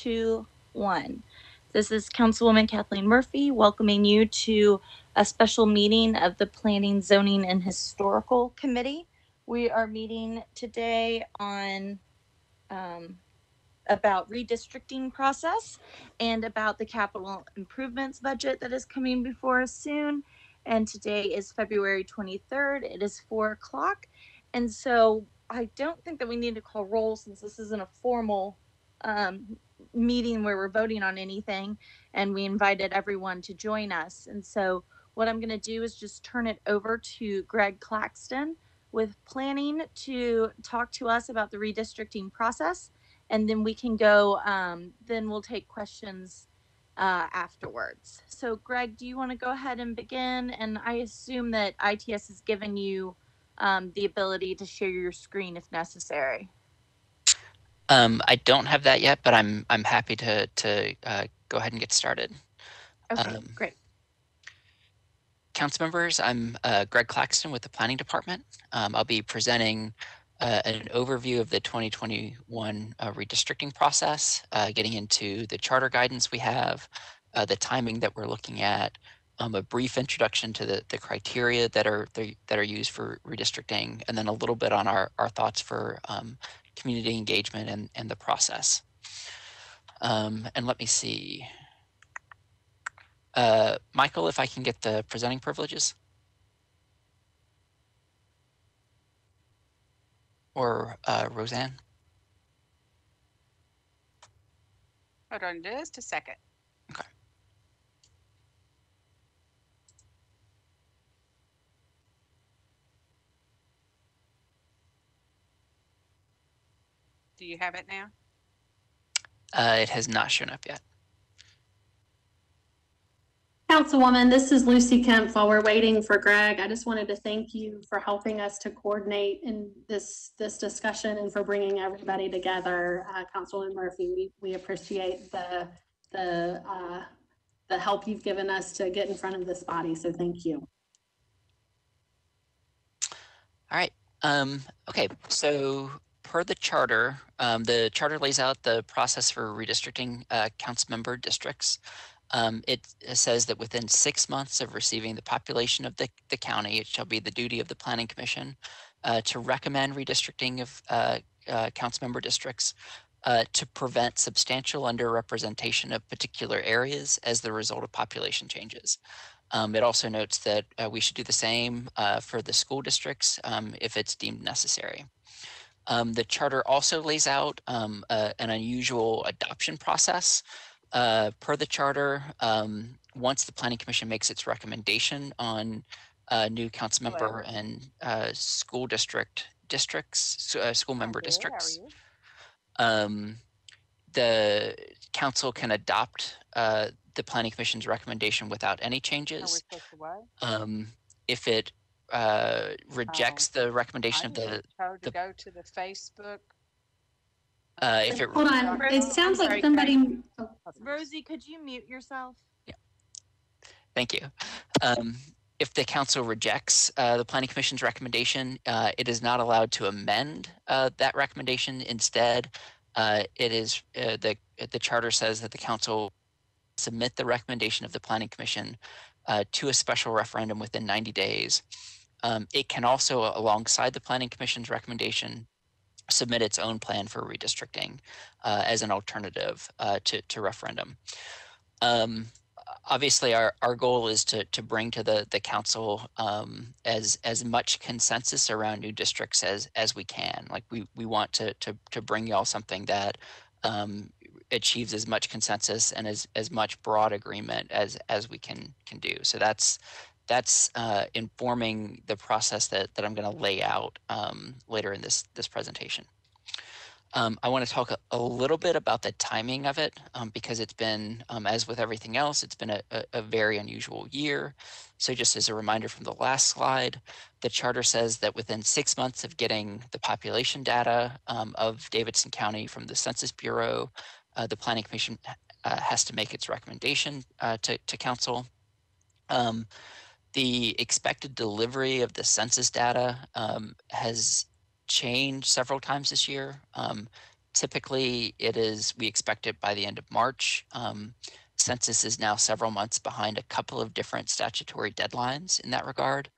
2, 1. This is Councilwoman Kathleen Murphy welcoming you to a special meeting of the Planning, Zoning, and Historical Committee. We are meeting today on about redistricting process and about the capital improvements budget that is coming before us soon. And today is February 23rd. It is 4 o'clock. And so I don't think that we need to call roll since this isn't a formal meeting where we're voting on anything, and we invited everyone to join us. And so what I'm going to do is just turn it over to Greg Claxton with planning to talk to us about the redistricting process, and then we can go, then we'll take questions afterwards. So Greg, do you want to go ahead and begin? And I assume that ITS has given you the ability to share your screen if necessary. I don't have that yet, but I'm happy to go ahead and get started. Okay, great. Council members, I'm Greg Claxton with the Planning Department. I'll be presenting an overview of the 2021 redistricting process, getting into the charter guidance we have, the timing that we're looking at, a brief introduction to the criteria that are used for redistricting, and then a little bit on our thoughts for community engagement and the process. And let me see. Michael, if I can get the presenting privileges. Or Roseanne. Hold on just a second. Okay. Do you have it now? It has not shown up yet. Councilwoman, this is Lucy Kemp. While we're waiting for Greg, I just wanted to thank you for helping us to coordinate in this discussion and for bringing everybody together. Councilman Murphy, we appreciate the help you've given us to get in front of this body, so thank you. All right. Okay, so per the charter lays out the process for redistricting council member districts. It says that within 6 months of receiving the population of the county, it shall be the duty of the Planning Commission to recommend redistricting of council member districts to prevent substantial underrepresentation of particular areas as the result of population changes. It also notes that we should do the same for the school districts if it's deemed necessary. The charter also lays out an unusual adoption process. Per the charter, once the Planning Commission makes its recommendation on new council member and school member districts, the council can adopt the Planning Commission's recommendation without any changes. If it rejects the recommendation of the go to the Facebook. If it hold on, it sounds like somebody. Rosie, could you mute yourself? Yeah. Thank you. If the council rejects the Planning Commission's recommendation, it is not allowed to amend that recommendation. Instead, it is the charter says that the council submit the recommendation of the Planning Commission to a special referendum within 90 days. It can also, alongside the Planning Commission's recommendation, submit its own plan for redistricting as an alternative to referendum. Obviously, our goal is to bring to the council as much consensus around new districts as we can. Like we want to bring y'all something that achieves as much consensus and as much broad agreement as we can do. So that's informing the process that I'm going to lay out later in this presentation. I want to talk a little bit about the timing of it because it's been, as with everything else, it's been a very unusual year. So just as a reminder from the last slide, the charter says that within 6 months of getting the population data of Davidson County from the Census Bureau, the Planning Commission has to make its recommendation to council. The expected delivery of the census data has changed several times this year. Typically, we expect it by the end of March. Census is now several months behind a couple of different statutory deadlines in that regard.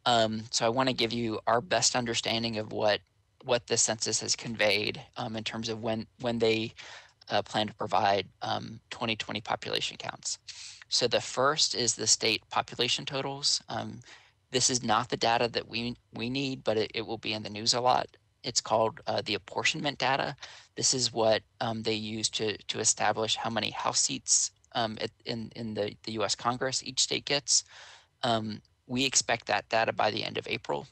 So I want to give you our best understanding of what the census has conveyed in terms of when they plan to provide 2020 population counts. So the first is the state population totals. This is not the data that we need, but it will be in the news a lot. It's called the apportionment data. This is what they use to establish how many House seats in the U.S. Congress each state gets. We expect that data by the end of April.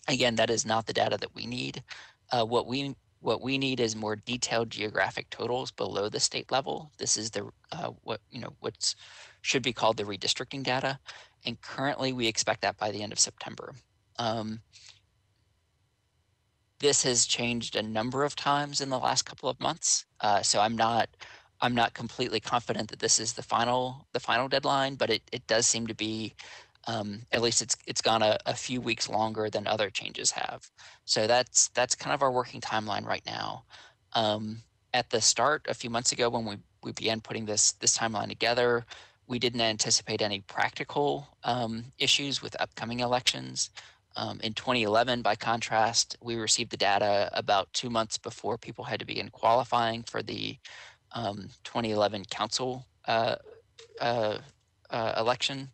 Again, that is not the data that we need. What we need is more detailed geographic totals below the state level. This is the what should be called the redistricting data, and currently we expect that by the end of September. This has changed a number of times in the last couple of months, so I'm not completely confident that this is the final deadline, but it does seem to be. At least it's gone a few weeks longer than other changes have. So that's kind of our working timeline right now. At the start, a few months ago, when we began putting this timeline together, we didn't anticipate any practical issues with upcoming elections. In 2011, by contrast, we received the data about 2 months before people had to begin qualifying for the 2011 council election.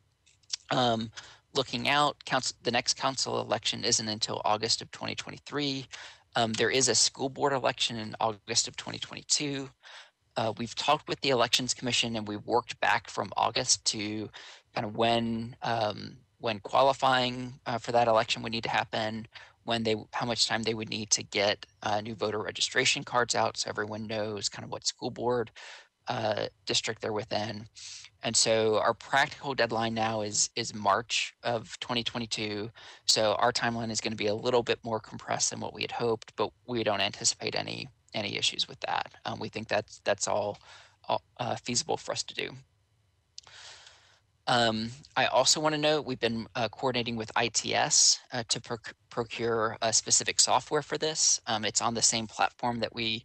Looking out, the next council election isn't until August of 2023. There is a school board election in August of 2022. We've talked with the Elections Commission, and we've worked back from August to kind of when qualifying for that election would need to happen, how much time they would need to get new voter registration cards out, so everyone knows kind of what school board district they're within. And so our practical deadline now is March of 2022. So our timeline is going to be a little bit more compressed than what we had hoped, but we don't anticipate any issues with that. We think that's all feasible for us to do. I also want to note we've been coordinating with ITS to procure a specific software for this. It's on the same platform that we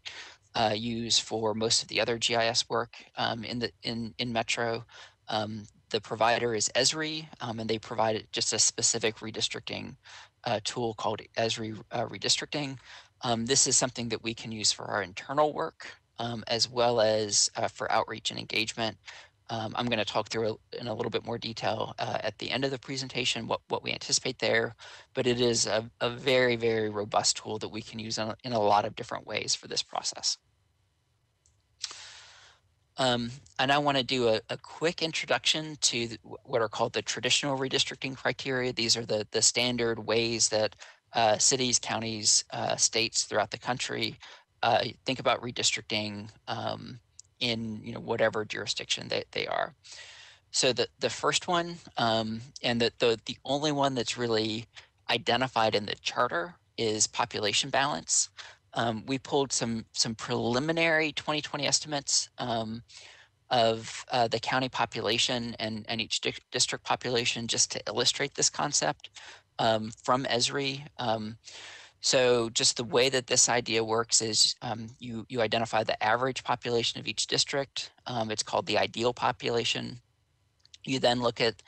use for most of the other GIS work in Metro. The provider is Esri, and they provide just a specific redistricting tool called Esri Redistricting. This is something that we can use for our internal work as well as for outreach and engagement. I'm going to talk through in a little bit more detail at the end of the presentation what we anticipate there, but it is a very, very robust tool that we can use in a lot of different ways for this process. And I want to do a quick introduction to what are called the traditional redistricting criteria. These are the standard ways that cities, counties, states throughout the country think about redistricting in whatever jurisdiction they are. So the first one, and the only one that's really identified in the charter, is population balance. We pulled some preliminary 2020 estimates of the county population and each district population just to illustrate this concept from Esri. So just the way that this idea works is you identify the average population of each district. It's called the ideal population. You then look at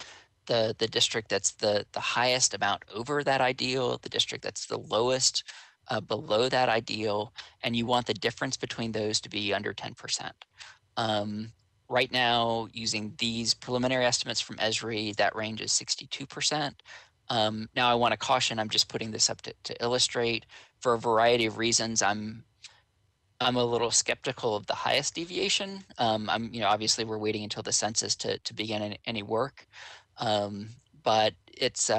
the district that's the highest amount over that ideal, the district that's the lowest below that ideal, and you want the difference between those to be under 10%. Right now, using these preliminary estimates from Esri, that range is 62%. Now I want to caution, I'm just putting this up to illustrate. For a variety of reasons, I'm a little skeptical of the highest deviation. Obviously we're waiting until the census to begin any work. But it's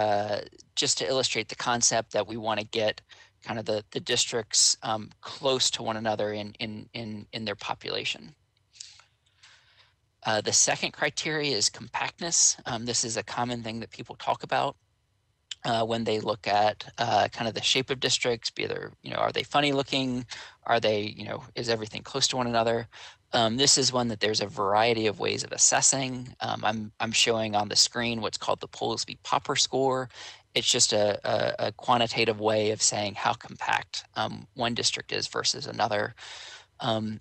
just to illustrate the concept that we want to get kind of the districts close to one another in their population. The second criteria is compactness. This is a common thing that people talk about when they look at kind of the shape of districts, be either, are they funny looking? Are they, is everything close to one another? This is one that there's a variety of ways of assessing. I'm showing on the screen what's called the Polsby Popper score. it's just a quantitative way of saying how compact one district is versus another.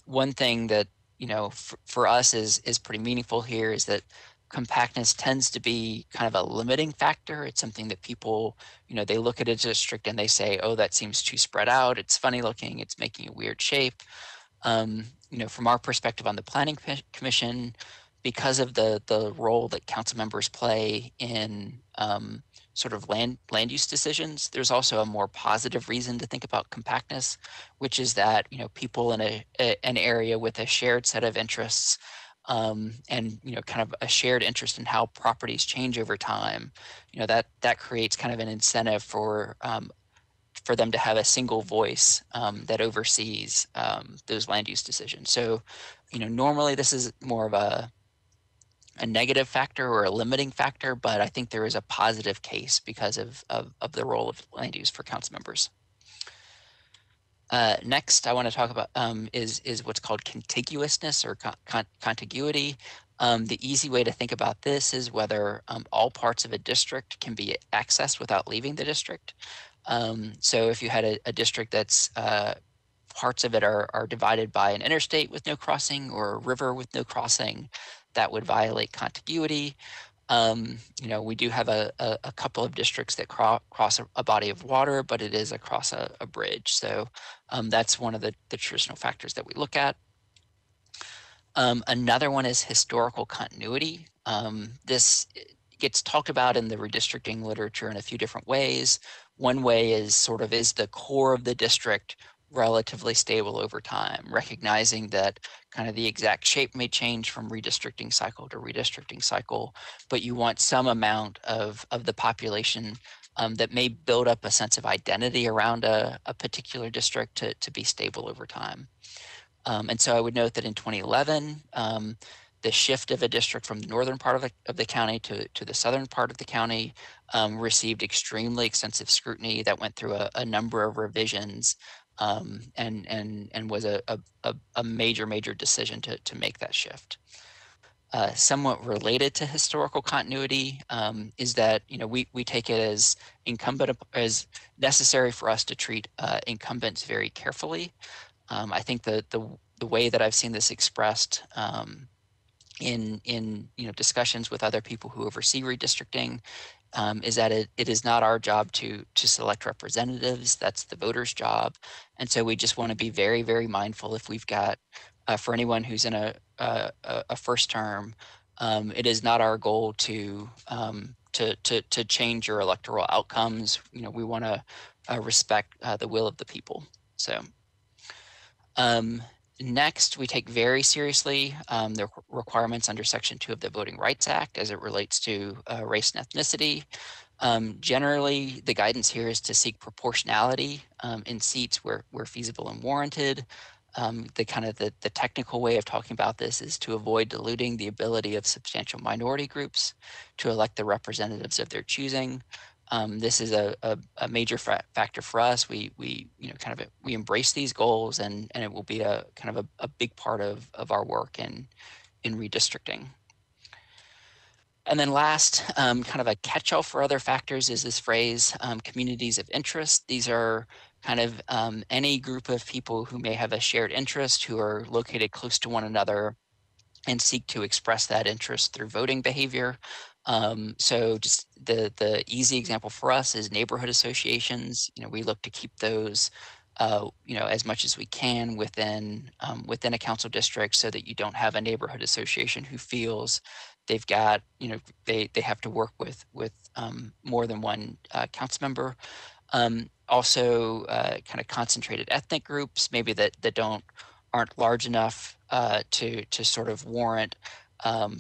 One thing that, you know, for us is pretty meaningful here is that compactness tends to be kind of a limiting factor. It's something that people, you know, they look at a district and they say, oh, that seems too spread out. It's funny looking. It's making a weird shape. You know, from our perspective on the Planning Commission, because of the role that council members play in sort of land use decisions, there's also a more positive reason to think about compactness, which is that, you know, people in an area with a shared set of interests and, you know, kind of a shared interest in how properties change over time, you know, that creates kind of an incentive for them to have a single voice that oversees those land use decisions. So, you know, normally this is more of a negative factor or a limiting factor, but I think there is a positive case because of the role of land use for council members. Next, I want to talk about is what's called contiguousness or contiguity. The easy way to think about this is whether all parts of a district can be accessed without leaving the district. So if you had a district that's parts of it are divided by an interstate with no crossing or a river with no crossing, that would violate contiguity. You know, we do have a couple of districts that cross a body of water, but it is across a bridge. So that's one of the traditional factors that we look at. Another one is historical continuity. This gets talked about in the redistricting literature in a few different ways. One way is sort of, is the core of the district relatively stable over time, recognizing that kind of the exact shape may change from redistricting cycle to redistricting cycle, but you want some amount of the population that may build up a sense of identity around a particular district to be stable over time. And so I would note that in 2011, the shift of a district from the northern part of the county to the southern part of the county received extremely extensive scrutiny that went through a number of revisions and was a major decision to make that shift. Somewhat related to historical continuity is that, you know, we take it as as necessary for us to treat incumbents very carefully. I think the way that I've seen this expressed in you know, discussions with other people who oversee redistricting is that it is not our job to select representatives. That's the voters' job, and so we just want to be very mindful. If we've got for anyone who's in a first term, it is not our goal to change your electoral outcomes. You know, we want to respect the will of the people. So. Next, we take very seriously the requirements under Section 2 of the Voting Rights Act as it relates to race and ethnicity. Generally, the guidance here is to seek proportionality in seats where feasible and warranted. The technical way of talking about this is to avoid diluting the ability of substantial minority groups to elect the representatives of their choosing. This is a major factor for us. We you know, kind of we embrace these goals, and it will be a kind of a big part of our work in redistricting. And then last, kind of a catch-all for other factors is this phrase, communities of interest. These are kind of any group of people who may have a shared interest, who are located close to one another and seek to express that interest through voting behavior. So just the easy example for us is neighborhood associations. You know, we look to keep those, you know, as much as we can within a council district, so that you don't have a neighborhood association who feels they've got, you know, they have to work with more than one council member. Also, kind of concentrated ethnic groups, maybe that aren't large enough to sort of warrant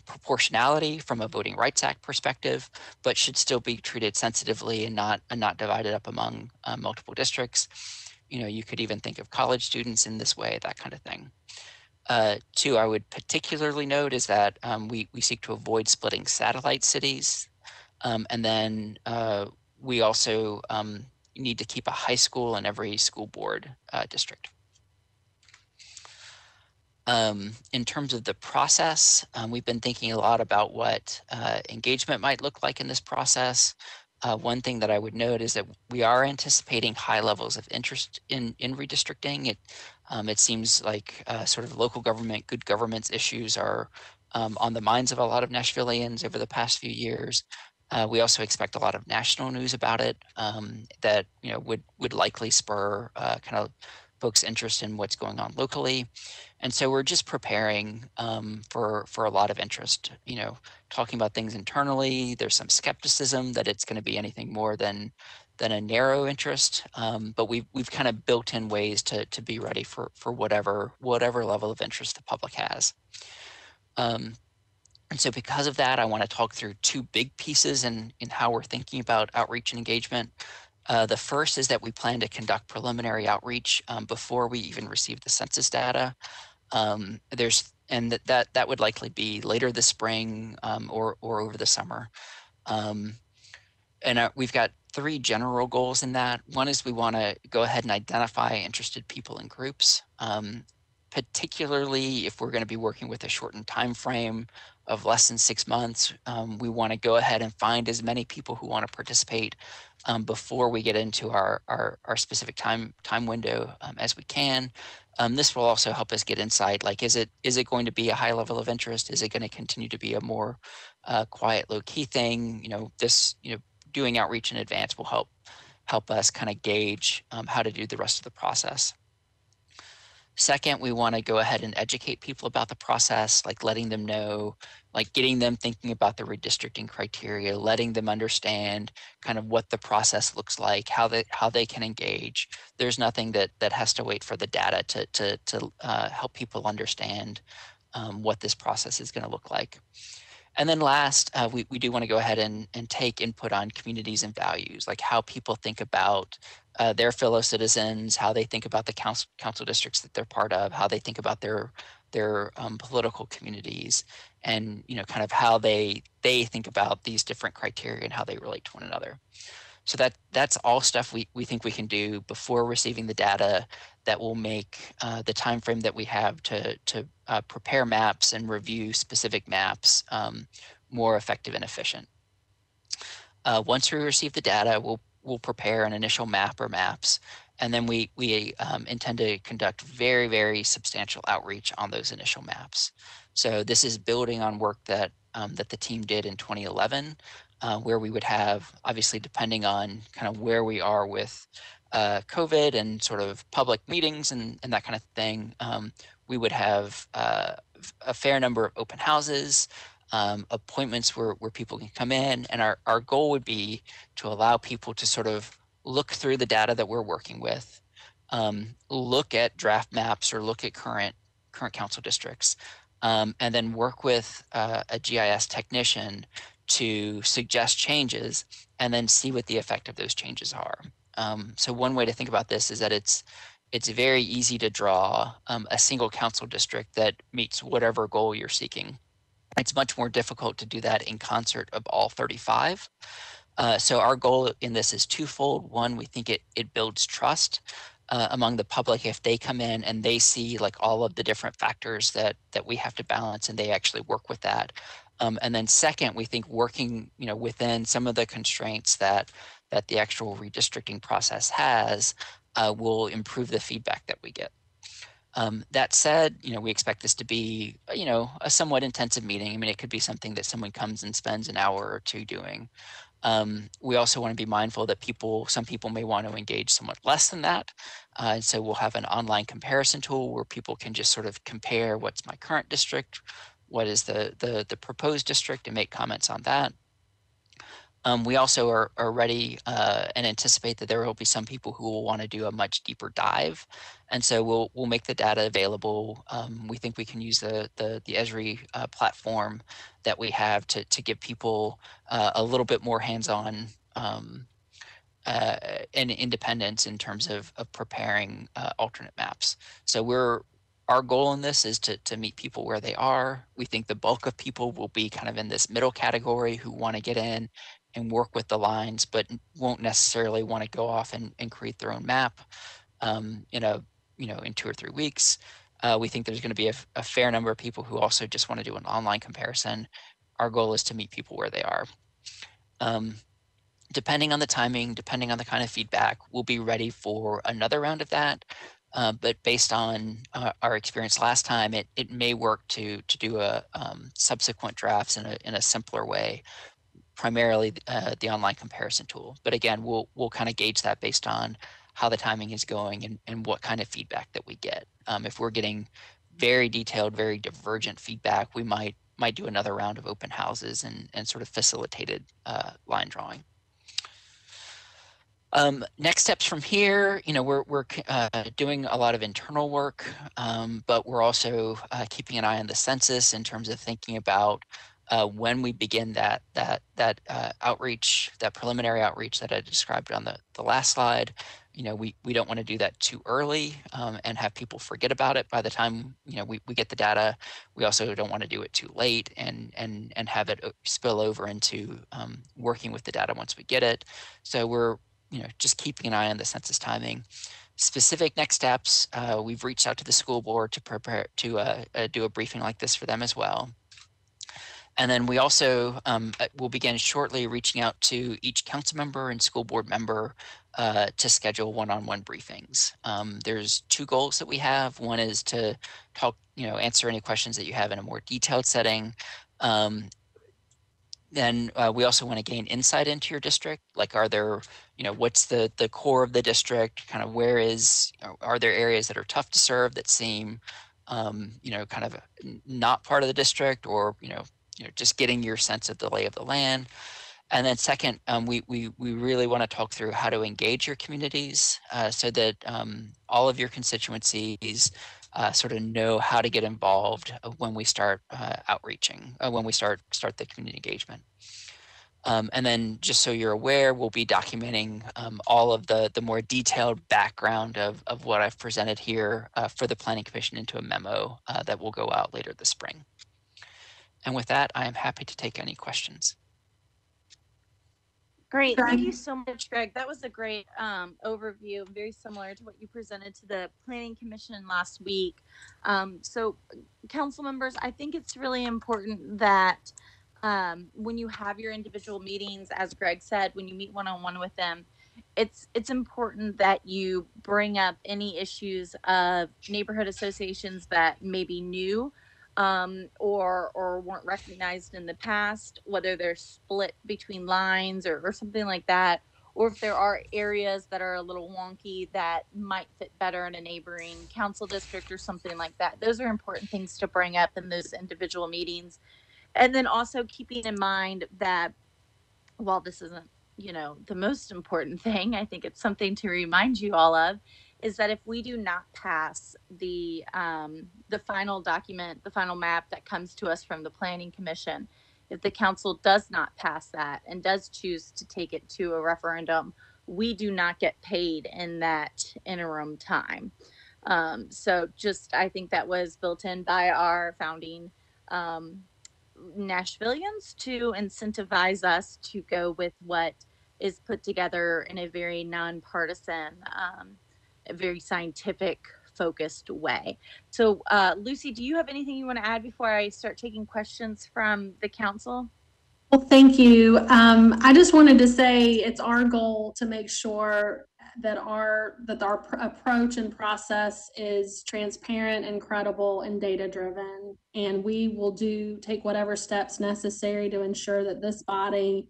proportionality from a Voting Rights Act perspective, but should still be treated sensitively and not divided up among multiple districts. You know, you could even think of college students in this way, that kind of thing. Two, I would particularly note is that we seek to avoid splitting satellite cities. And then we also need to keep a high school in every school board district. In terms of the process, we've been thinking a lot about what engagement might look like in this process. One thing that I would note is that we are anticipating high levels of interest in redistricting. It seems like sort of local government, good governance issues are on the minds of a lot of Nashvilleians over the past few years. We also expect a lot of national news about it that would likely spur kind of folks' interest in what's going on locally. And so we're just preparing for a lot of interest. Talking about things internally. There's some skepticism that it's going to be anything more than a narrow interest, but we've kind of built in ways to be ready for whatever level of interest the public has. And so because of that, I want to talk through two big pieces in how we're thinking about outreach and engagement. The first is that we plan to conduct preliminary outreach before we even receive the census data. That would likely be later this spring or over the summer. And we've got three general goals in that. One is we want to go ahead and identify interested people and groups, particularly if we're going to be working with a shortened time frame of less than 6 months. We want to go ahead and find as many people who want to participate before we get into our specific time window as we can. This will also help us get insight, like is it going to be a high level of interest? Is it going to continue to be a more quiet, low-key thing? Doing outreach in advance will help us kind of gauge how to do the rest of the process. Second, we want to go ahead and educate people about the process, like letting them know, like getting them thinking about the redistricting criteria, letting them understand kind of what the process looks like, how they can engage. There's nothing that has to wait for the data to help people understand what this process is going to look like. And then last, we do want to go ahead and take input on communities and values, like how people think about their fellow citizens, how they think about the council districts that they're part of, how they think about their political communities, and kind of how they think about these different criteria and how they relate to one another. So that's all stuff we think we can do before receiving the data that will make the time frame that we have to prepare maps and review specific maps more effective and efficient. Once we receive the data, we'll prepare an initial map or maps, and then we intend to conduct very, very substantial outreach on those initial maps. So this is building on work that the team did in 2011. Where we would have, obviously, depending on kind of where we are with COVID and sort of public meetings and that kind of thing, we would have a fair number of open houses, appointments where people can come in. And our goal would be to allow people to sort of look through the data that we're working with, look at draft maps or look at current council districts, and then work with a GIS technician to suggest changes and then see what the effect of those changes are. So one way to think about this is that it's very easy to draw a single council district that meets whatever goal you're seeking. It's much more difficult to do that in concert of all 35. So our goal in this is twofold. One, we think it builds trust among the public if they come in and they see like all of the different factors that we have to balance and they actually work with that. And then second, we think working within some of the constraints that the actual redistricting process has will improve the feedback that we get. That said, we expect this to be a somewhat intensive meeting. I mean, it could be something that someone comes and spends an hour or two doing. We also want to be mindful that some people may want to engage somewhat less than that. And so we'll have an online comparison tool where people can just sort of compare what's my current district, what is the proposed district, and make comments on that. We also are ready and anticipate that there will be some people who will want to do a much deeper dive. And so we'll make the data available. We think we can use the Esri platform that we have to give people a little bit more hands-on and independence in terms of preparing alternate maps. So our goal in this is to meet people where they are. We think the bulk of people will be kind of in this middle category who want to get in and work with the lines, but won't necessarily want to go off and create their own map in 2 or 3 weeks. We think there's going to be a fair number of people who also just want to do an online comparison. Our goal is to meet people where they are. depending on the timing, depending on the kind of feedback, we'll be ready for another round of that. But based on our experience last time, it may work to do a subsequent drafts in a simpler way, primarily the online comparison tool. But again, we'll kind of gauge that based on how the timing is going and what kind of feedback that we get. If we're getting very detailed, very divergent feedback, we might do another round of open houses and sort of facilitated line drawing. Next steps from here, we're doing a lot of internal work, but we're also keeping an eye on the census in terms of thinking about when we begin that outreach, that preliminary outreach that I described on the last slide. We don't want to do that too early and have people forget about it by the time we get the data. We also don't want to do it too late and have it spill over into working with the data once we get it. So we're just keeping an eye on the census timing. Specific next steps, we've reached out to the school board to prepare to do a briefing like this for them as well. And then we also will begin shortly reaching out to each council member and school board member to schedule one-on-one briefings. There's two goals that we have. One is to talk, answer any questions that you have in a more detailed setting. Then we also want to gain insight into your district. Like, are there, what's the core of the district? Kind of are there areas that are tough to serve that seem, kind of not part of the district, or just getting your sense of the lay of the land. And then second, we really want to talk through how to engage your communities so that all of your constituencies sort of know how to get involved when we start outreaching, when we start the community engagement. And then just so you're aware, we'll be documenting all of the more detailed background of what I've presented here for the Planning Commission into a memo that will go out later this spring. And with that, I am happy to take any questions. Great. Thank you so much, Greg. That was a great overview, very similar to what you presented to the Planning Commission last week. So, council members, I think it's really important that when you have your individual meetings, as Greg said, when you meet one-on-one with them, it's important that you bring up any issues of neighborhood associations that may be new or weren't recognized in the past, whether they're split between lines or something like that, or if there are areas that are a little wonky that might fit better in a neighboring council district or something like that. Those are important things to bring up in those individual meetings. And then also keeping in mind that while this isn't, the most important thing, I think it's something to remind you all of, is that if we do not pass the final document, the final map that comes to us from the Planning Commission, if the council does not pass that and does choose to take it to a referendum, we do not get paid in that interim time. So just, I think that was built in by our founding Nashvillians to incentivize us to go with what is put together in a very nonpartisan, a very scientific focused way. So, Lucy, do you have anything you want to add before I start taking questions from the council? Well, thank you. I just wanted to say it's our goal to make sure that our approach and process is transparent and credible and data driven, and we will take whatever steps necessary to ensure that this body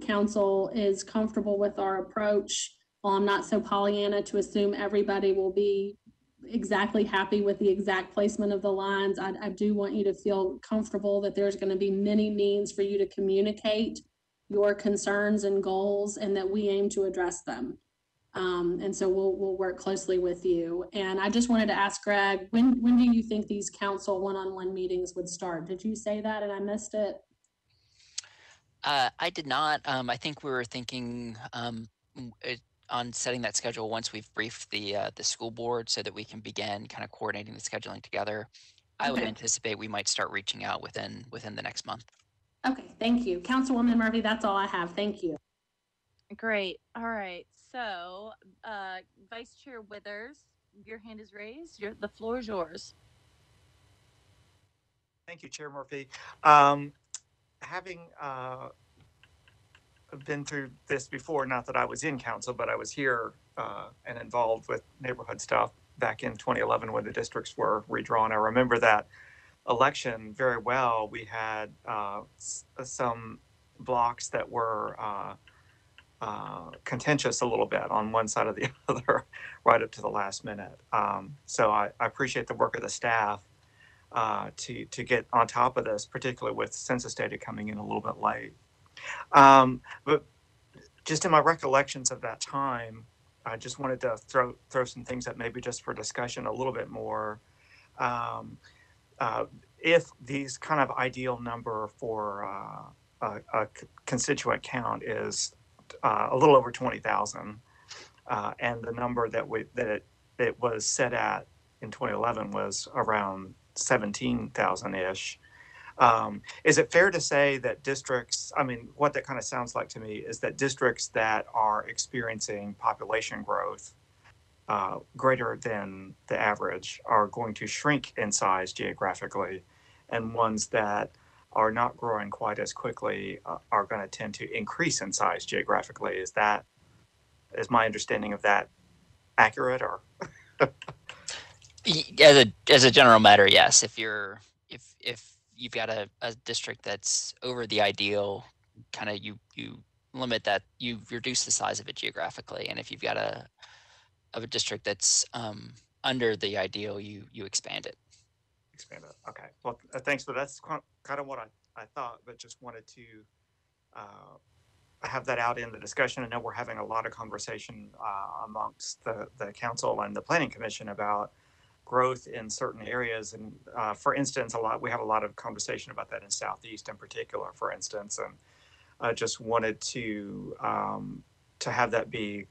council is comfortable with our approach. While I'm not so Pollyanna to assume everybody will be exactly happy with the exact placement of the lines, I do want you to feel comfortable that there's going to be many means for you to communicate your concerns and goals, and that we aim to address them. And so we'll work closely with you. And I just wanted to ask Greg, when do you think these council one-on-one meetings would start? Did you say that and I missed it? I did not. I think we were thinking on setting that schedule once we've briefed the school board so that we can begin kind of coordinating the scheduling together. I would anticipate we might start reaching out within the next month. Okay, thank you. Councilwoman Murphy, that's all I have. Thank you. Great. All right. So, Vice Chair Withers, your hand is raised. The floor is yours. Thank you, Chair Murphy. Having been through this before. Not that I was in council, but I was here and involved with neighborhood stuff back in 2011 when the districts were redrawn. I remember that election very well. We had some blocks that were contentious a little bit on one side or the other right up to the last minute. So I appreciate the work of the staff to get on top of this, particularly with census data coming in a little bit late. But just in my recollections of that time, I just wanted to throw some things up maybe just for discussion a little bit more. If these kind of ideal number for a constituent count is a little over 20,000, and the number that it was set at in 2011 was around 17,000-ish. Is it fair to say that districts, I mean, what that kind of sounds like to me is that districts that are experiencing population growth greater than the average are going to shrink in size geographically, and ones that are not growing quite as quickly are going to tend to increase in size geographically? Is my understanding of that accurate, or? As a general matter, yes. If you've got a district that's over the ideal, kind of you limit that, you reduce the size of it geographically, and if you've got a district that's under the ideal, you expand it. Expand it. Okay. Well, thanks. But that's kind of what I thought, but just wanted to have that out in the discussion. I know we're having a lot of conversation amongst the council and the planning commission about growth in certain areas. And for instance, we have a lot of conversation about that in Southeast in particular, for instance. And I just wanted to have that be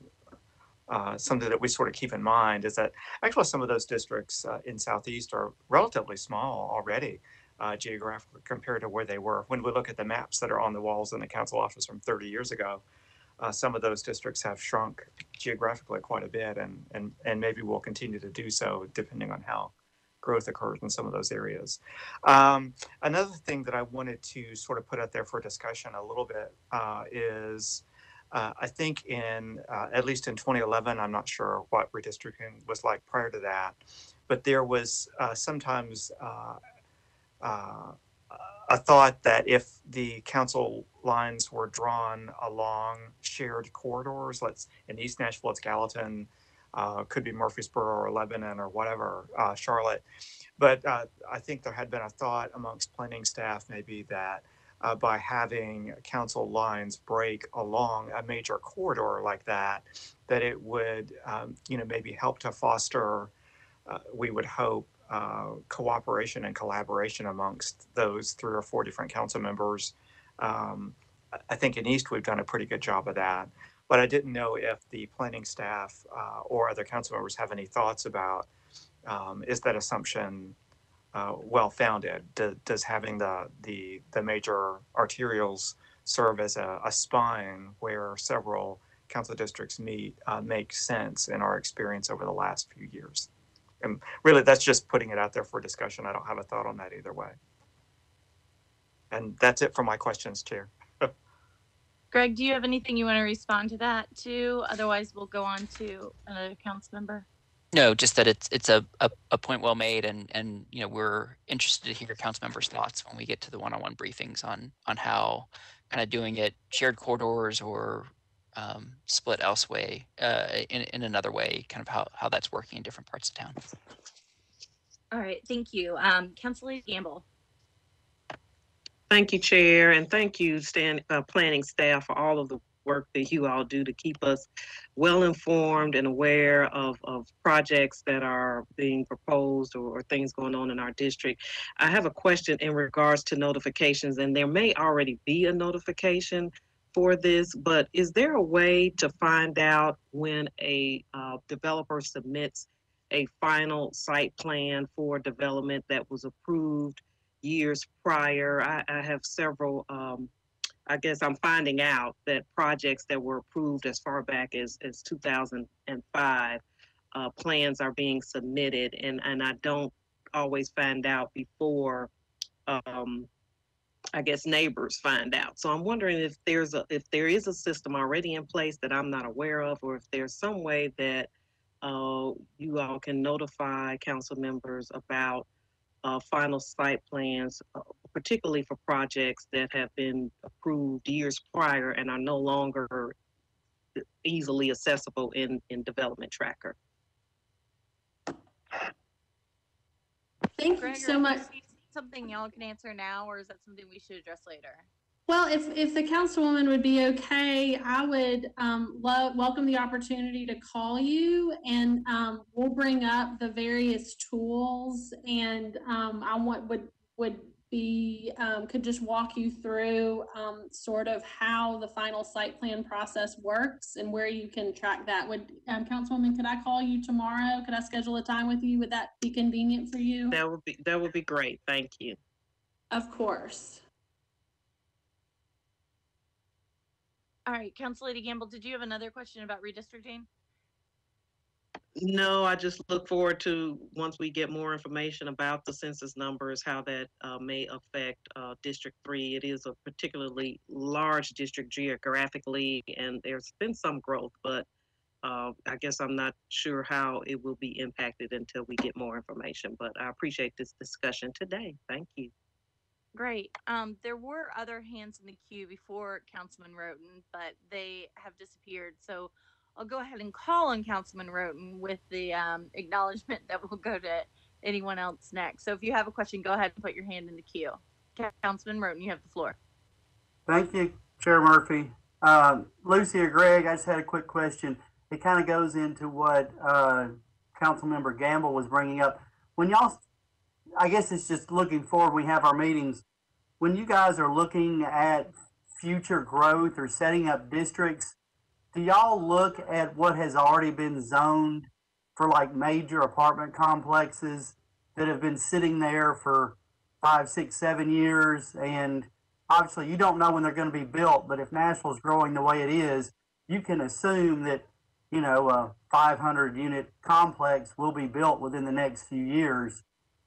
something that we sort of keep in mind, is that actually some of those districts in Southeast are relatively small already geographically compared to where they were. When we look at the maps that are on the walls in the council office from 30 years ago, some of those districts have shrunk geographically quite a bit, and maybe will continue to do so depending on how growth occurs in some of those areas. Another thing that I wanted to sort of put out there for discussion a little bit is I think at least in 2011, I'm not sure what redistricting was like prior to that, but there was sometimes a thought that if the council lines were drawn along shared corridors, in East Nashville, it's Gallatin, could be Murfreesboro or Lebanon or whatever, Charlotte. But I think there had been a thought amongst planning staff maybe that by having council lines break along a major corridor like that, that it would, maybe help to foster, we would hope, cooperation and collaboration amongst those 3 or 4 different council members. I think in East we've done a pretty good job of that, but I didn't know if the planning staff or other council members have any thoughts about, is that assumption well-founded? Does having the major arterials serve as a spine where several council districts meet make sense in our experience over the last few years? And really, that's just putting it out there for discussion. I don't have a thought on that either way. And that's it for my questions, Chair. Greg, do you have anything you want to respond to that too? Otherwise, we'll go on to another council member. No, just that it's a point well made, and we're interested to hear council members' thoughts when we get to the one-on-one briefings on how kind of doing it shared corridors or split elsewhere in another way, kind of how that's working in different parts of town. All right, thank you. Councilor Gamble. Thank you, Chair, and thank you, planning staff, for all of the work that you all do to keep us well informed and aware of projects that are being proposed or things going on in our district. I have a question in regards to notifications, and there may already be a notification for this, but is there a way to find out when a developer submits a final site plan for development that was approved years prior? I have several, I guess I'm finding out that projects that were approved as far back as 2005, plans are being submitted, and I don't always find out before I guess, neighbors find out. So I'm wondering if there is a system already in place that I'm not aware of, or if there's some way that you all can notify council members about final site plans, particularly for projects that have been approved years prior and are no longer easily accessible in Development Tracker. Thank you Greg, so much. Something y'all can answer now, or is that something we should address later? Well, if the councilwoman would be okay, I would welcome the opportunity to call you, and we'll bring up the various tools, and could just walk you through sort of how the final site plan process works and where you can track that. Would Councilwoman, could I call you tomorrow? Could I schedule a time with you? Would that be convenient for you? That would be great. Thank you. Of course. All right, Council Lady Gamble, did you have another question about redistricting? No, I just look forward to, once we get more information about the census numbers, how that may affect District 3. It is a particularly large district geographically, and there's been some growth, but I guess I'm not sure how it will be impacted until we get more information. But I appreciate this discussion today. Thank you. Great. There were other hands in the queue before Councilman Roten, but they have disappeared. So I'll go ahead and call on Councilman Roten with the acknowledgement that we'll go to anyone else next. So if you have a question, go ahead and put your hand in the queue. Councilman Roten, you have the floor. Thank you, Chair Murphy. Lucy or Greg, I just had a quick question. It kind of goes into what Councilmember Gamble was bringing up. When y'all, I guess it's just looking forward, we have our meetings. When you guys are looking at future growth or setting up districts, do y'all look at what has already been zoned for like major apartment complexes that have been sitting there for 5, 6, 7 years? And obviously you don't know when they're going to be built, but if Nashville's growing the way it is, you can assume that, you know, a 500 unit complex will be built within the next few years.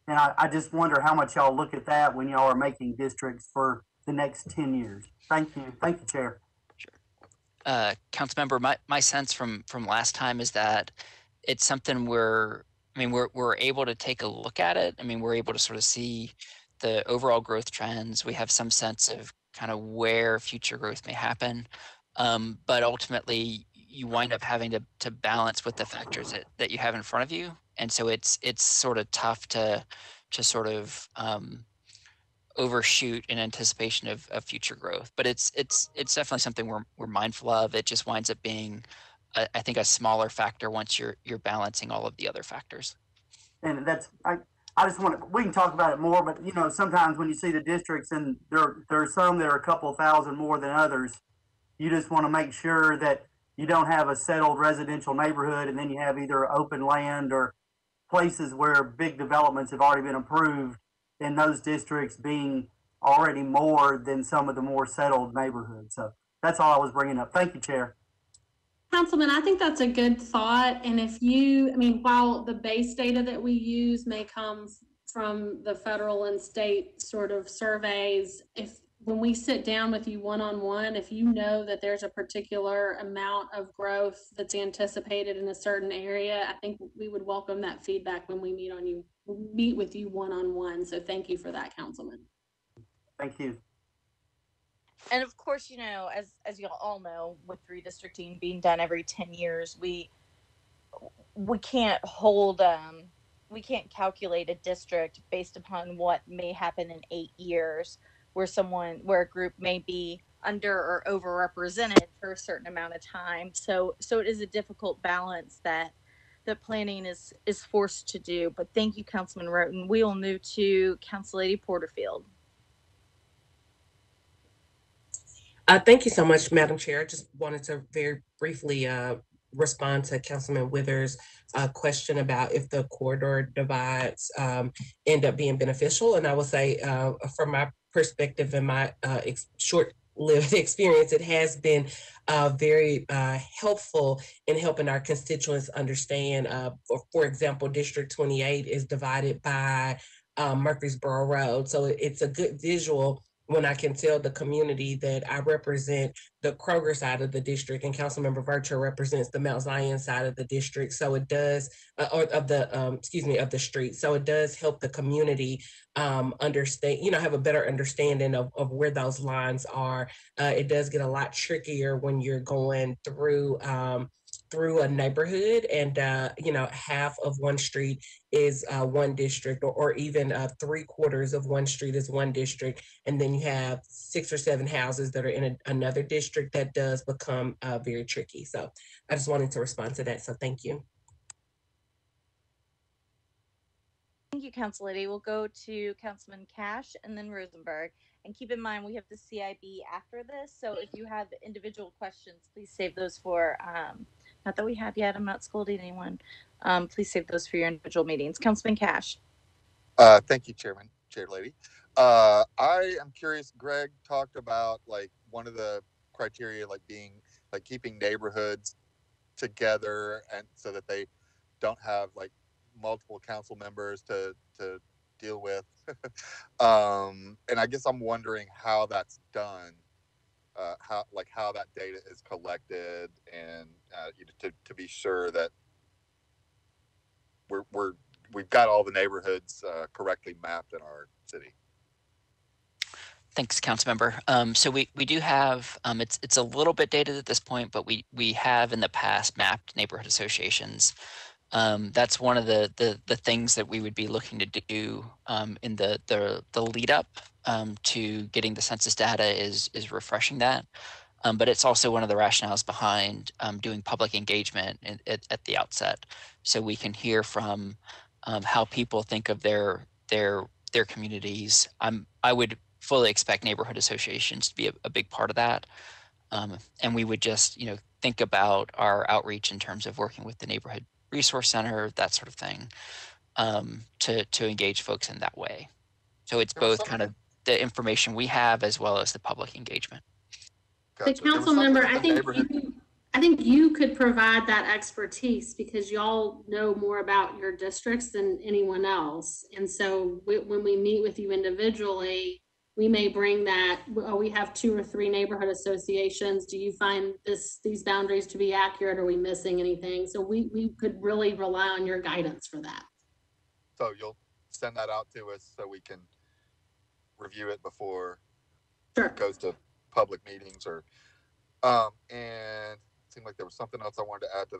And I just wonder how much y'all look at that when y'all are making districts for the next 10 years. Thank you. Thank you, Chair. Councilmember, my sense from last time is that it's something we're able to take a look at it. I mean, we're able to sort of see the overall growth trends. We have some sense of kind of where future growth may happen. But ultimately you wind up having to balance with the factors that you have in front of you. And so it's sort of tough to sort of overshoot in anticipation of future growth, but it's definitely something we're mindful of. It just winds up being, I think, a smaller factor once you're balancing all of the other factors. And that's, I just want to, we can talk about it more, but you know, sometimes when you see the districts and there are some that are a couple thousand more than others, you just want to make sure that you don't have a settled residential neighborhood and then you have either open land or places where big developments have already been approved, in those districts being already more than some of the more settled neighborhoods. So that's all I was bringing up. Thank you, Chair. Councilman, I think that's a good thought. And if you, I mean, while the base data that we use may come from the federal and state sort of surveys, when we sit down with you one-on-one, if you know that there's a particular amount of growth that's anticipated in a certain area, I think we would welcome that feedback when we meet with you one-on-one. So thank you for that, Councilman. Thank you. And of course, you know, as you all know, with redistricting being done every 10 years, we can't hold we can't calculate a district based upon what may happen in 8 years, where a group may be under or overrepresented for a certain amount of time. So it is a difficult balance that the planning is forced to do. But thank you, Councilman Roten. We will move to Council Lady Porterfield. Thank you so much, Madam Chair. I just wanted to very briefly respond to Councilman Withers' question about if the corridor divides end up being beneficial. And I will say, from my perspective and my short-lived experience, it has been very helpful in helping our constituents understand. For example, District 28 is divided by Murfreesboro Road. So it's a good visual when I can tell the community that I represent the Kroger side of the district and Councilmember Virtue represents the Mount Zion side of the district. So it does, or of the, excuse me, of the street. So it does help the community understand, have a better understanding of where those lines are. It does get a lot trickier when you're going through a neighborhood and half of one street is one district, or even 3/4 of one street is one district, and then you have 6 or 7 houses that are in another district. That does become very tricky. So I just wanted to respond to that. So thank you. Thank you, Council Lady. We'll go to Councilman Cash and then Rosenberg. And keep in mind, we have the CIB after this. So if you have individual questions, please save those for, not that we have yet, I'm not scolding anyone. Please save those for your individual meetings. Councilman Cash. Thank you, Chair Lady. I am curious, Greg talked about like one of the criteria being keeping neighborhoods together, and so that they don't have multiple council members to deal with. And I guess I'm wondering how that's done, how that data is collected, and to be sure that we've got all the neighborhoods correctly mapped in our city. Thanks, Councilmember. So we do have, it's a little bit dated at this point, but we have in the past mapped neighborhood associations. That's one of the things that we would be looking to do in the lead up to getting the census data is refreshing that. But it's also one of the rationales behind doing public engagement at the outset, so we can hear from how people think of their communities. I would fully expect neighborhood associations to be a big part of that, and we would just think about our outreach in terms of working with the neighborhood resource center, that sort of thing, to engage folks in that way. So it's both kind of the information we have as well as the public engagement. The council member, I think you could provide that expertise because y'all know more about your districts than anyone else. And so when we meet with you individually, we may bring that, we have 2 or 3 neighborhood associations. Do you find these boundaries to be accurate? Are we missing anything? So we could really rely on your guidance for that. So you'll send that out to us so we can review it before it goes to public meetings, or and it seemed like there was something else I wanted to add to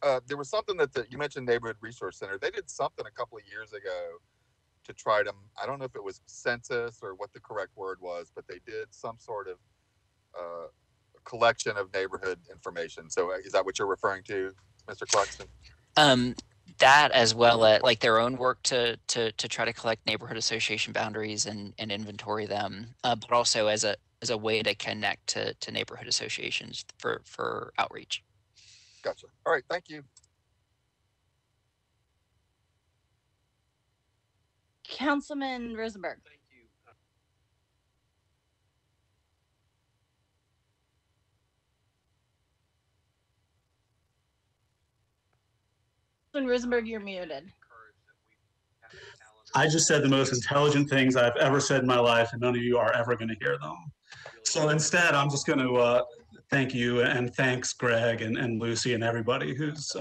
that. There was something that you mentioned, Neighborhood Resource Center. They did something a couple of years ago to try to, I don't know if it was census or what the correct word was, but they did some sort of collection of neighborhood information. So is that what you're referring to, Mr. Clarkson? That, as well as their own work to try to collect neighborhood association boundaries and inventory them, but also as a way to connect to neighborhood associations for outreach. Gotcha. All right, thank you. Councilman Rosenberg. Thank you. Councilman Rosenberg, you're muted. I just said the most intelligent things I've ever said in my life, and none of you are ever going to hear them. So instead, I'm just going to thank you, and thanks Greg and Lucy and everybody who's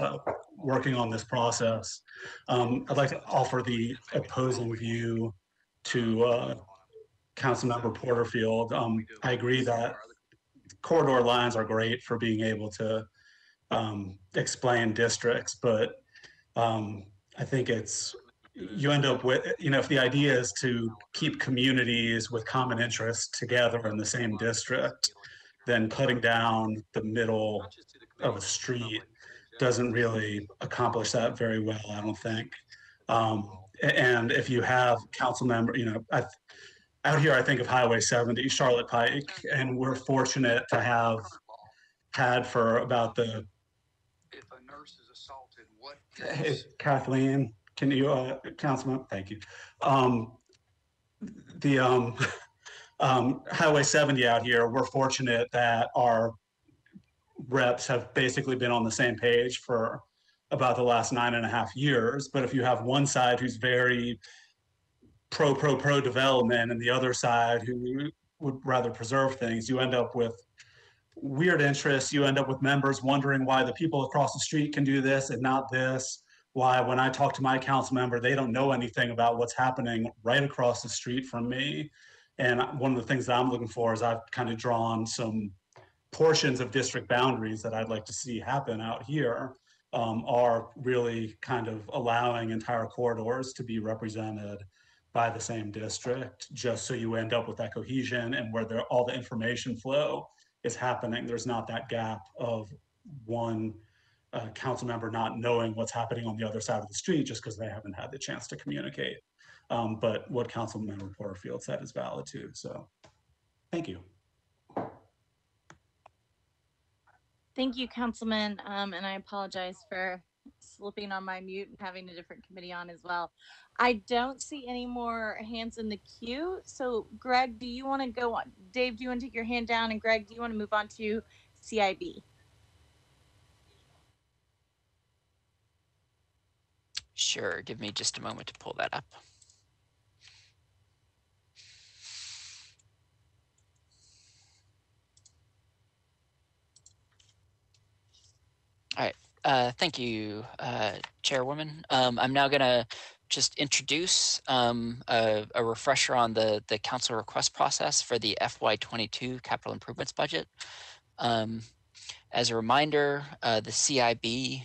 working on this process. I'd like to offer the opposing view to Councilmember Porterfield. I agree that corridor lines are great for being able to explain districts, but I think you end up with, if the idea is to keep communities with common interests together in the same district, then cutting down the middle of a street doesn't really accomplish that very well, I don't think. And if you have council member, out here I think of Highway 70, Charlotte Pike, and we're fortunate to have had for about the... If a nurse is assaulted, what... Hey, Kathleen, can you, Councilman, thank you. Highway 70 out here, we're fortunate that our reps have basically been on the same page for about the last 9.5 years. But if you have one side who's very pro development and the other side who would rather preserve things, you end up with weird interests. You end up with members wondering why the people across the street can do this and not this. Why, when I talk to my council member, they don't know anything about what's happening right across the street from me. And one of the things that I'm looking for is I've kind of drawn some portions of district boundaries that I'd like to see happen out here, are really kind of allowing entire corridors to be represented by the same district, just so you end up with that cohesion and where all the information flow is happening. There's not that gap of one council member not knowing what's happening on the other side of the street just because they haven't had the chance to communicate. But what Councilmember Porterfield said is valid too. So thank you. Thank you, Councilman. And I apologize for slipping on my mute and having a different committee on as well. I don't see any more hands in the queue. So Greg, do you want to go on? Dave, do you want to take your hand down? And Greg, do you want to move on to CIB? Sure, give me just a moment to pull that up. All right, thank you, Chairwoman. I'm now gonna just introduce a refresher on the council request process for the FY22 capital improvements budget. As a reminder, the CIB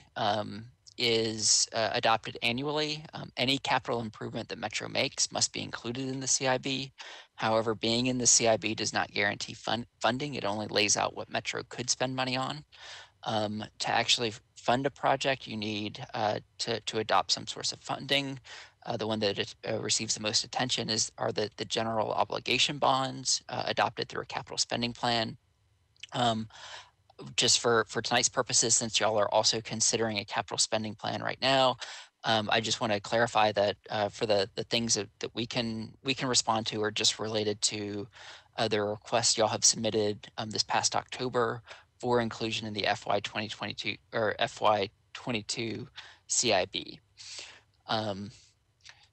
is adopted annually. Any capital improvement that Metro makes must be included in the CIB. However, being in the CIB does not guarantee funding. It only lays out what Metro could spend money on. To actually fund a project, you need to adopt some source of funding. The one that receives the most attention are the general obligation bonds adopted through a capital spending plan. Just for tonight's purposes, since y'all are also considering a capital spending plan right now, I just want to clarify that for the things that we can respond to are just related to the request y'all have submitted this past October for inclusion in the FY 2022 or FY22 CIB.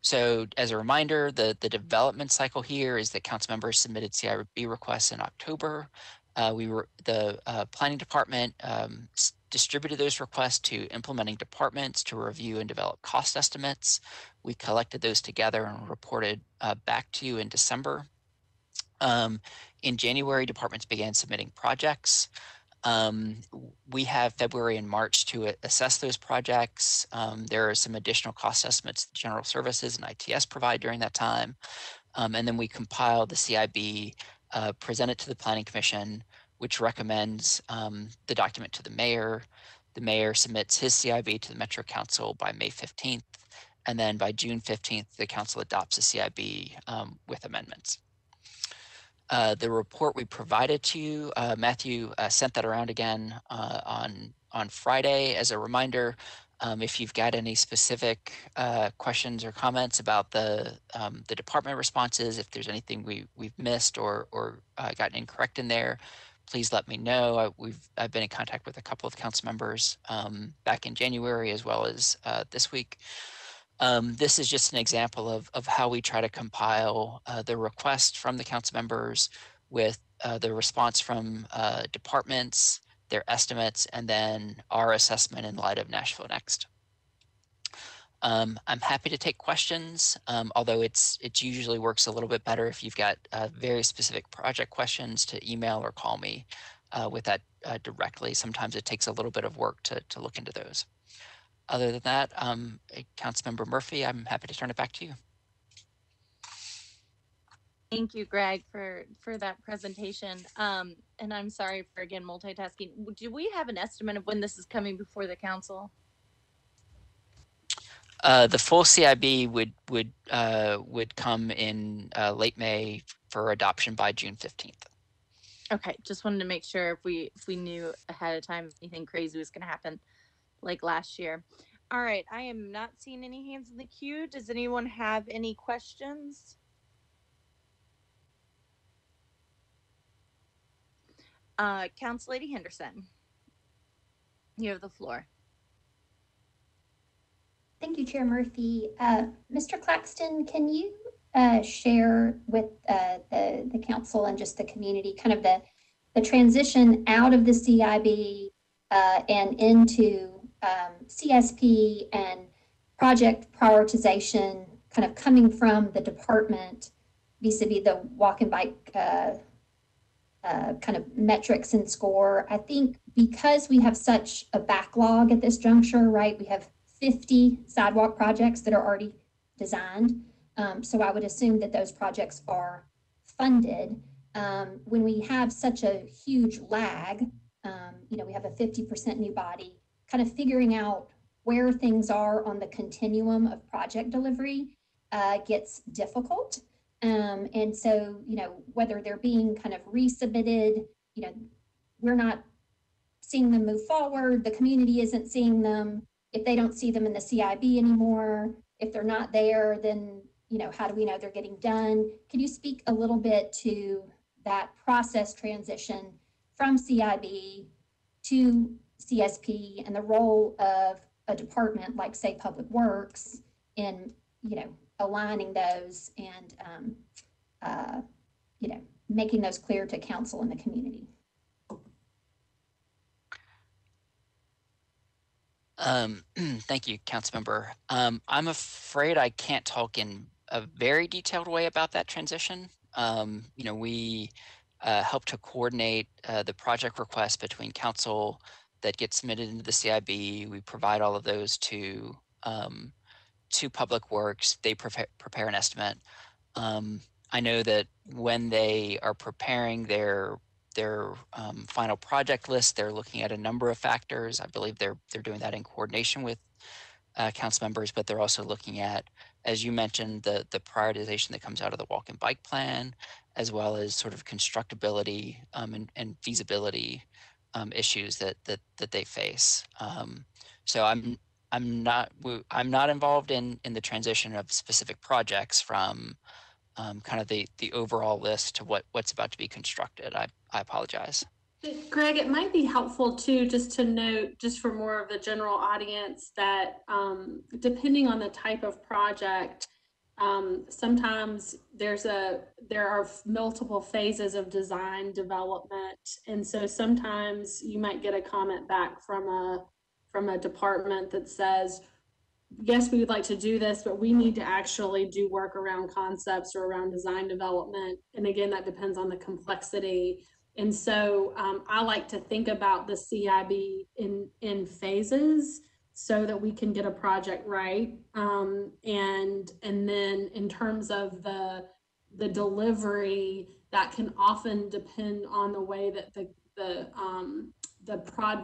So as a reminder, the development cycle here is that council members submitted CIB requests in October. The planning department distributed those requests to implementing departments to review and develop cost estimates. We collected those together and reported back to you in December. In January, departments began submitting projects. We have February and March to assess those projects. There are some additional cost estimates that General Services and ITS provide during that time. And then we compile the CIB, present it to the Planning Commission, which recommends the document to the mayor. The mayor submits his CIB to the Metro Council by May 15th. And then by June 15th, the council adopts the CIB with amendments. The report we provided to you, Matthew sent that around again on Friday. As a reminder, if you've got any specific questions or comments about the department responses, if there's anything we've missed or gotten incorrect in there, please let me know. I've been in contact with a couple of council members back in January as well as this week. This is just an example of how we try to compile the request from the council members with the response from departments, their estimates, and then our assessment in light of Nashville Next. I'm happy to take questions, although it usually works a little bit better if you've got very specific project questions to email or call me with that directly. Sometimes it takes a little bit of work to look into those. Other than that, Councilmember Murphy, I'm happy to turn it back to you. Thank you, Greg, for that presentation. And I'm sorry for, again, multitasking. Do we have an estimate of when this is coming before the council? The full CIB would come in late May for adoption by June 15th. Okay, just wanted to make sure if we knew ahead of time if anything crazy was going to happen like last year. All right, I am not seeing any hands in the queue. Does anyone have any questions? Council Lady Henderson, you have the floor. Thank you, Chair Murphy. Mr. Claxton, can you share with the council and just the community kind of the transition out of the CIB and into CSP and project prioritization kind of coming from the department vis-a-vis the walk and bike kind of metrics and score. I think because we have such a backlog at this juncture, right? We have 50 sidewalk projects that are already designed. So I would assume that those projects are funded. When we have such a huge lag, we have a 50% new body, kind of figuring out where things are on the continuum of project delivery gets difficult. And so, whether they're being kind of resubmitted, we're not seeing them move forward. The community isn't seeing them. If they don't see them in the CIB anymore, if they're not there, then, how do we know they're getting done? Can you speak a little bit to that process transition from CIB to CSP and the role of a department like, say, Public Works in, aligning those and, making those clear to council and the community? Thank you, Councilmember. I'm afraid I can't talk in a very detailed way about that transition. We help to coordinate the project requests between council that get submitted into the CIB. We provide all of those to Public Works. They prepare an estimate. I know that when they are preparing their final project list, they're looking at a number of factors. I believe they're doing that in coordination with council members, but they're also looking at, as you mentioned, the prioritization that comes out of the walk and bike plan, as well as sort of constructability and feasibility issues that they face. So I'm not involved in the transition of specific projects from kind of the overall list to what's about to be constructed. I apologize. Greg, it might be helpful too, just to note, just for more of the general audience, that depending on the type of project, sometimes there are multiple phases of design development, and so sometimes you might get a comment back from a department that says, yes, we would like to do this, but we need to actually do work around concepts or around design development. And again, that depends on the complexity. And so I like to think about the CIB in phases so that we can get a project right. And then in terms of the delivery, that can often depend on the way that the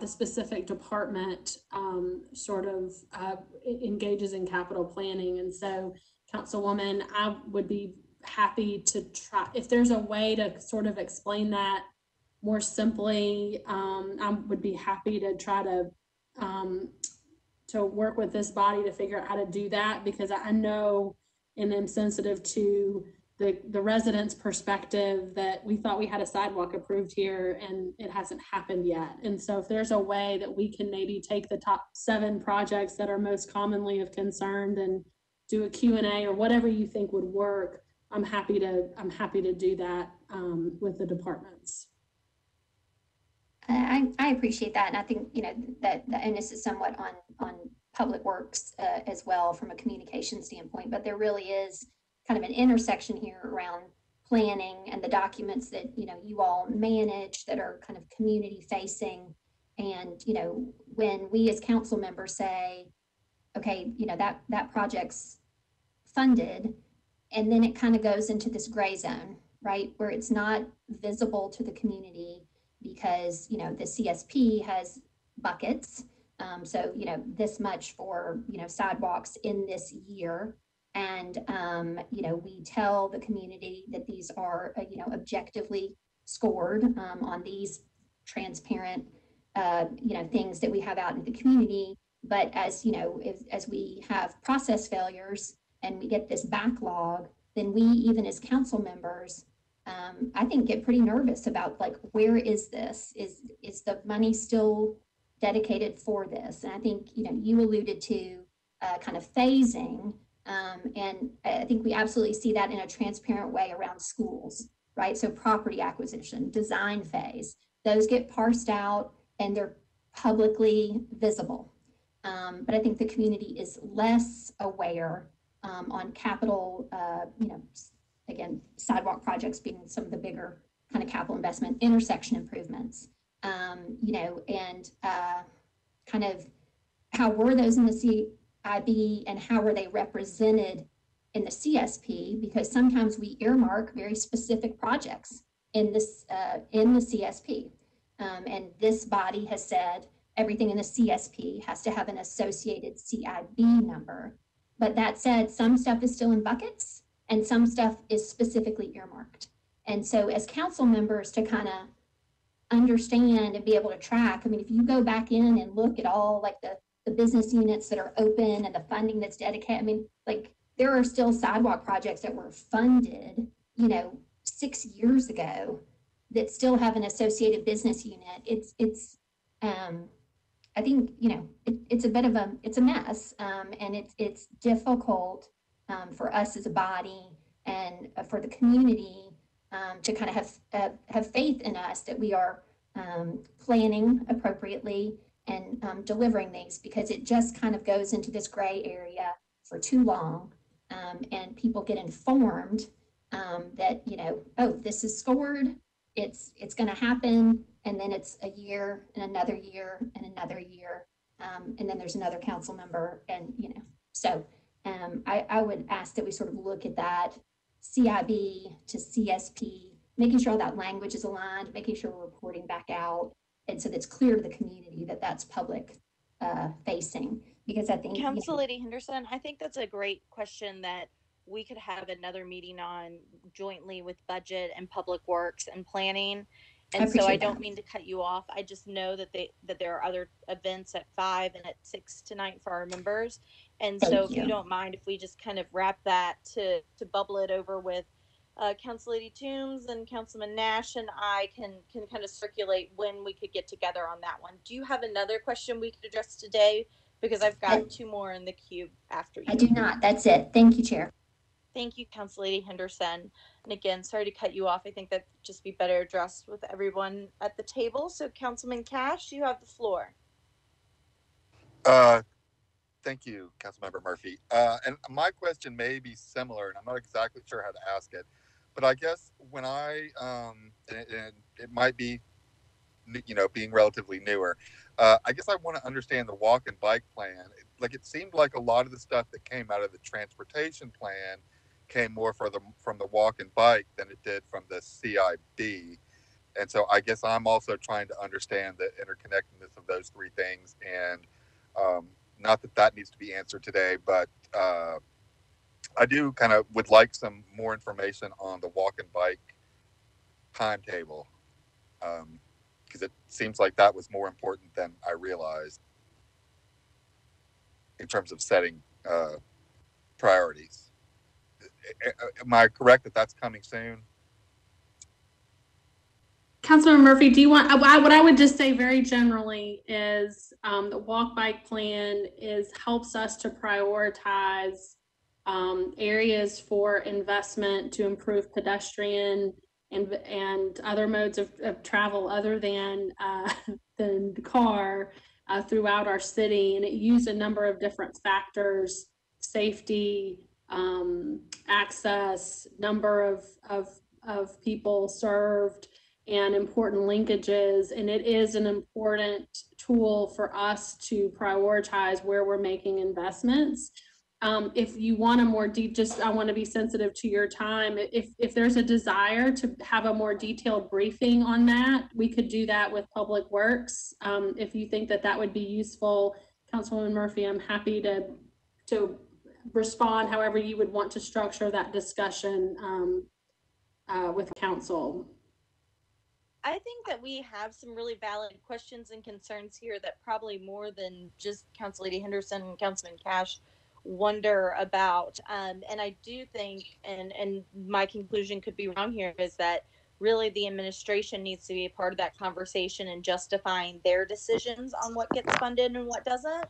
specific department sort of engages in capital planning. And so, Councilwoman, I would be happy to try, if there's a way to sort of explain that more simply, I would be happy to try to work with this body to figure out how to do that, because I know and am sensitive to the residents' perspective that we thought we had a sidewalk approved here and it hasn't happened yet. And so if there's a way that we can maybe take the top 7 projects that are most commonly of concern and do a Q&A or whatever you think would work, I'm happy to do that with the departments. I appreciate that, and I think that the onus is somewhat on Public Works as well from a communication standpoint. But there really is kind of an intersection here around planning and the documents that you all manage that are kind of community facing. And when we as council members say, okay, that project's funded, and then it kind of goes into this gray zone, right, where it's not visible to the community because the CSP has buckets. So this much for sidewalks in this year, and we tell the community that these are objectively scored on these transparent things that we have out in the community. But as as we have process failures and we get this backlog, then we, even as council members, I think get pretty nervous about, like, where is this? Is the money still dedicated for this? And I think you alluded to kind of phasing, And I think we absolutely see that in a transparent way around schools, right? So property acquisition, design phase, those get parsed out and they're publicly visible. But I think the community is less aware on capital, again, sidewalk projects being some of the bigger kind of capital investment, intersection improvements, and kind of how were those in the CIB and how were they represented in the CSP? Because sometimes we earmark very specific projects in this in the CSP, and this body has said everything in the CSP has to have an associated CIB number. But that said, some stuff is still in buckets and some stuff is specifically earmarked. And so as council members to kind of understand and be able to track, I mean, if you go back in and look at all like the business units that are open and the funding that's dedicated, I mean, like there are still sidewalk projects that were funded, 6 years ago that still have an associated business unit. I think, it's a bit of it's a mess, and it's difficult for us as a body and for the community to kind of have faith in us that we are planning appropriately and delivering these, because it just kind of goes into this gray area for too long, and people get informed that, oh, this is scored, it's going to happen, and then it's a year and another year and another year, and then there's another council member, and so I would ask that we sort of look at that CIB to CSP, making sure all that language is aligned, making sure we're reporting back out, and so that's clear to the community that that's public facing. Because I think Council Lady Henderson, I think that's a great question that we could have another meeting on jointly with budget and public works and planning. And so I don't mean to cut you off. I just know that there are other events at 5 and at 6 tonight for our members. And so if you don't mind, if we just kind of wrap that to bubble it over with Council Lady Toombs and Councilman Nash and I can kind of circulate when we could get together on that one. Do you have another question we could address today? Because I've got 2 more in the queue after you. I do not. That's it. Thank you, Chair. Thank you, Council Lady Henderson. And again, sorry to cut you off. I think that just be better addressed with everyone at the table. So Councilman Cash, you have the floor. Thank you, Councilmember Murphy. And my question may be similar, and I'm not exactly sure how to ask it, but I guess when and it might be, being relatively newer, I guess I want to understand the walk and bike plan. Like it seemed like a lot of the stuff that came out of the transportation plan came more from the walk and bike than it did from the CIB. And so I guess I'm also trying to understand the interconnectedness of those 3 things. And not that needs to be answered today, but I do kind of would like some more information on the walk and bike timetable, because it seems like that was more important than I realized in terms of setting priorities. Am I correct that that's coming soon? Councilman Murphy, do you want, what I would just say very generally is the walk bike plan helps us to prioritize areas for investment to improve pedestrian and other modes of travel other than the car throughout our city. And it used a number of different factors: safety, access, number of people served, and important linkages. And it is an important tool for us to prioritize where we're making investments. If you want a more deep, I want to be sensitive to your time. If there's a desire to have a more detailed briefing on that, we could do that with Public Works. If you think that would be useful, Councilwoman Murphy, I'm happy to respond however you would want to structure that discussion with council. I think that we have some really valid questions and concerns here that probably more than just Council Lady Henderson and Councilman Cash wonder about. And I do think, and my conclusion could be wrong here, is that really the administration needs to be a part of that conversation and justifying their decisions on what gets funded and what doesn't.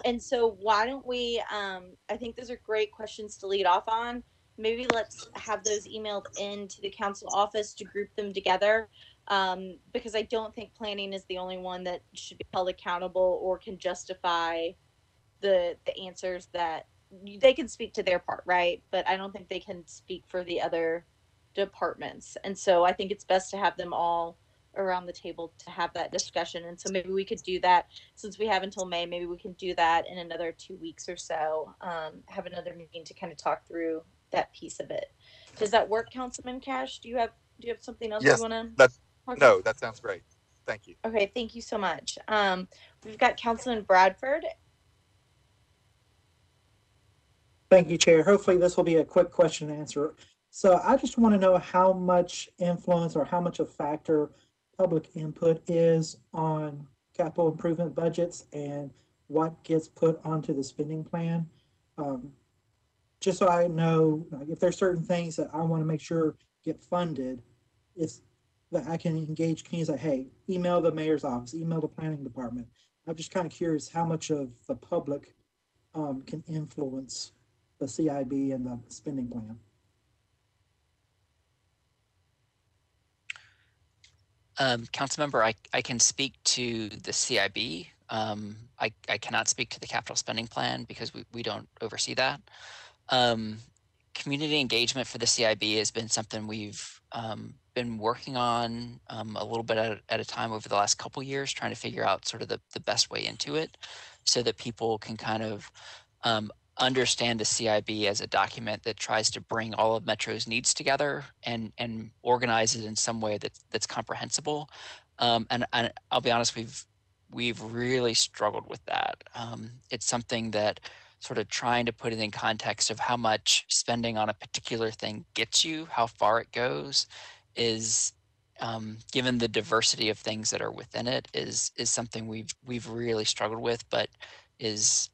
And so why don't we, I think those are great questions to lead off on. Maybe let's have those emailed into the council office to group them together. Because I don't think planning is the only one that should be held accountable or can justify the answers that they can speak to their part, right? But I don't think they can speak for the other departments. And so I think it's best to have them all around the table to have that discussion. And so maybe we could do that since we have until May. Maybe we can do that in another 2 weeks or so. Have another meeting to kind of talk through that piece of it. Does that work, Councilman Cash? Do you have something else you Yes, want to? that's Okay. no, that sounds great. Thank you. Okay, thank you so much. We've got Councilman Bradford. Thank you, Chair. Hopefully this will be a quick question and answer. So I just want to know how much influence or how much a factor public input is on capital improvement budgets and what gets put onto the spending plan. Just so I know, like, if there's certain things that I want to make sure get funded, it's that I can engage communities like, hey, email the mayor's office, email the planning department. I'm just kind of curious how much of the public can influence the CIB and the spending plan. Councilmember, I can speak to the CIB. I cannot speak to the capital spending plan because we don't oversee that. Community engagement for the CIB has been something we've been working on a little bit at a time over the last couple years, trying to figure out sort of the best way into it so that people can kind of understand the CIB as a document that tries to bring all of Metro's needs together and organize it in some way that's comprehensible. And I'll be honest, we've really struggled with that. It's something that sort of trying to put it in context of how much spending on a particular thing gets you, how far it goes, is given the diversity of things that are within it, is something we've really struggled with, but is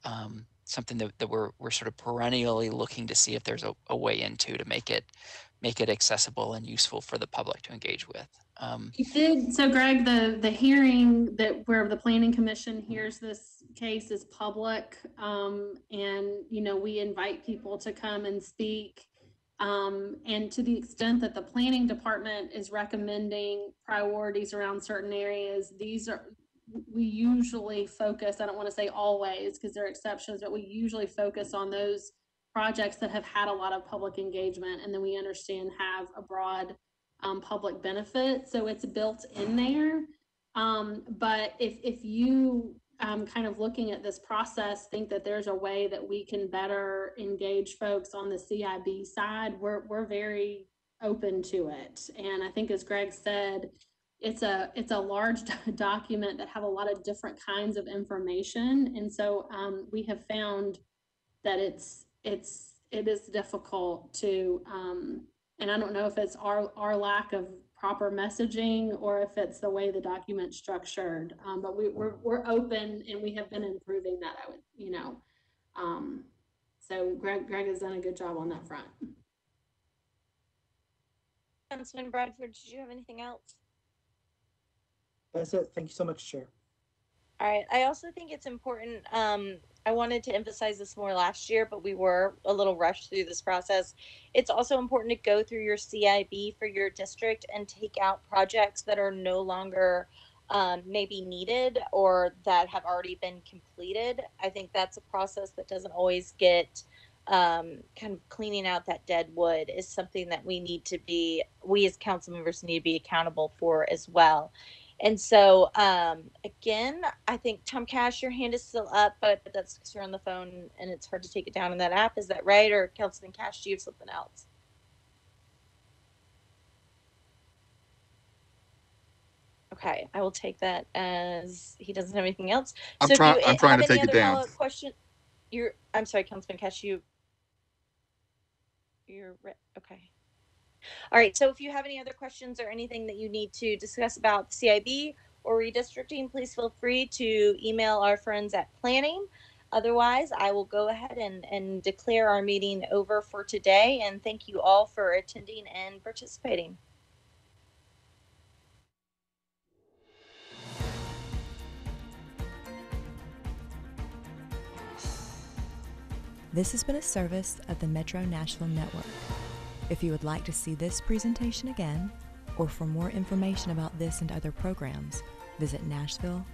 something that we're sort of perennially looking to see if there's a way into to make it accessible and useful for the public to engage with. So Greg, the hearing that where the planning commission hears this case is public. And, you know, we invite people to come and speak. And to the extent that the planning department is recommending priorities around certain areas, we usually focus, I don't want to say always because there are exceptions, but we usually focus on those projects that have had a lot of public engagement and then we understand have a broad public benefit. So it's built in there. But if you kind of looking at this process, think that there's a way that we can better engage folks on the CIB side, we're very open to it. And I think as Greg said, it's a large document that have a lot of different kinds of information. And so we have found that it is difficult to, and I don't know if it's our lack of proper messaging or if it's the way the document's structured. But we're open and we have been improving that, I would, you know. So Greg has done a good job on that front. Councilman Bradford, did you have anything else? That's it. Thank you so much, Chair. All right. I also think it's important. I wanted to emphasize this more last year, but we were a little rushed through this process. It's also important to go through your CIB for your district and take out projects that are no longer maybe needed or that have already been completed. I think that's a process that doesn't always get kind of cleaning out that dead wood is something that we as council members need to be accountable for as well. And so, again, I think Tom Cash, your hand is still up, but that's because you're on the phone and it's hard to take it down in that app. Is that right? Or Councilman Cash, do you have something else? Okay, I will take that as he doesn't have anything else. I'm so trying. if you I'm trying have to any take it other down. follow-up question, I'm sorry, Councilman Cash, you're okay. All right, so if you have any other questions or anything that you need to discuss about CIB or redistricting, please feel free to email our friends at planning. Otherwise, I will go ahead and declare our meeting over for today. And thank you all for attending and participating. This has been a service of the Metro Nashville Network. If you would like to see this presentation again, or for more information about this and other programs, visit nashville.gov.